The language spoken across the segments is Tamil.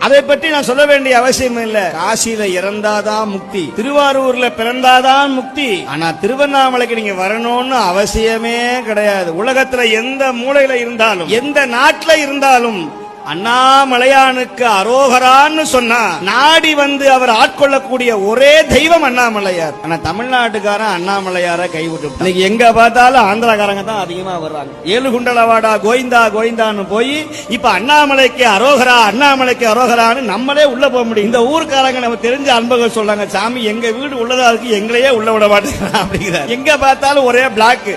அதை பற்றி நான் சொல்ல வேண்டிய அவசியம் இல்ல. காசியில இறந்தாதான் முக்தி, திருவாரூர்ல பிறந்தாதான் முக்தி. ஆனா திருவண்ணாமலைக்கு நீங்க வரணும்னு அவசியமே கிடையாது. உலகத்துல எந்த மூலையில இருந்தாலும், எந்த நாட்டுல இருந்தாலும் அண்ணாமலையானுக்கு அரோகரான்னு சொன்னா நாடி வந்து அவர் ஆட்கொள்ளக்கூடிய ஒரே தெய்வம் அண்ணாமலையார். ஆனா தமிழ்நாட்டுக்காரன் அண்ணாமலையார கைவிட்டு இன்னைக்கு எங்க பார்த்தாலும் ஆந்திராக்காரங்க தான் அதிகமா வர்றாங்க. ஏழுகுண்டலவாடா கோவிந்தா கோவிந்தான்னு போய் இப்ப அண்ணாமலைக்கு அரோகரா, அண்ணாமலைக்கு அரோகரான்னு நம்மளே உள்ள போக முடியும். இந்த ஊருக்காரங்க நம்ம தெரிஞ்ச அன்பர்கள் சொல்றாங்க, சாமி எங்க வீடு உள்ளதா இருக்கு, எங்களையே உள்ள விட மாட்டேங்கிறான் அப்படிங்கிறார். எங்க பார்த்தாலும் ஒரே பிளாக்,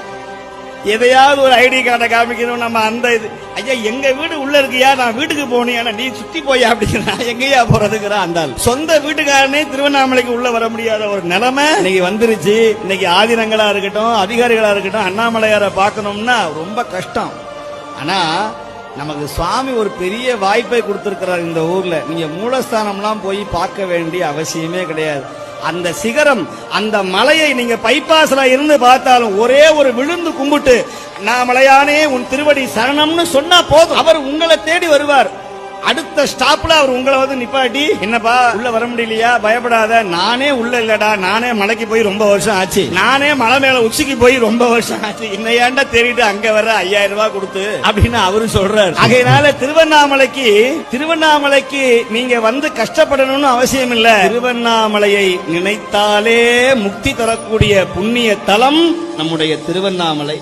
எதையாவது ஒரு ஐடி கார்டை காமிக்கணும். நம்ம அந்த இது, ஐயா எங்க வீடு உள்ள இருக்கியா, நான் வீட்டுக்கு போனியா, நீ சுத்தி போயா அப்படிங்கிறா, எங்கயா போறதுக்குறா. அந்த சொந்த வீட்டுக்காரனே திருவண்ணாமலைக்கு உள்ள வர முடியாத ஒரு நிலைமை இன்னைக்கு வந்துருச்சு. இன்னைக்கு ஆதினங்களா இருக்கட்டும், அதிகாரிகளா இருக்கட்டும், அண்ணாமலையார பார்க்கணும்னா ரொம்ப கஷ்டம். ஆனா நமக்கு சுவாமி ஒரு பெரிய வாய்ப்பை கொடுத்திருக்கிறார் இந்த ஊர்ல. நீங்க மூலஸ்தானம்லாம் போய் பார்க்க வேண்டிய அவசியமே கிடையாது. அந்த சிகரம், அந்த மலையை நீங்க பைபாஸ்ல இருந்து பார்த்தாலும் ஒரே ஒரு விழுந்து கும்பிட்டு அண்ணாமலையானே உன் திருவடி சரணம்னு சொன்னா போதும், அவர் உங்களை தேடி வருவார். அடுத்த ஸ்டாப்ல அவர் உங்களை வந்து நிப்பாட்டி, என்னப்பா உள்ள வர முடியலையா, பயப்படாத, நானே உள்ள இல்லடா, நானே மலைக்கு போய் ரொம்ப வருஷம் ஆச்சு, நானே மலை மேல உச்சிக்கு போய் ரொம்ப வருஷம் ஆச்சு, இன்னையாண்டா தேடிட்டு அங்க வர 5000 ரூபாய் கொடுத்து அப்படின்னு அவரு சொல்றாரு. ஆகையினால திருவண்ணாமலைக்கு நீங்க வந்து கஷ்டப்படணும்னு அவசியம் இல்ல. திருவண்ணாமலையை நினைத்தாலே முக்தி தரக்கூடிய புண்ணிய தலம் நம்முடைய திருவண்ணாமலை.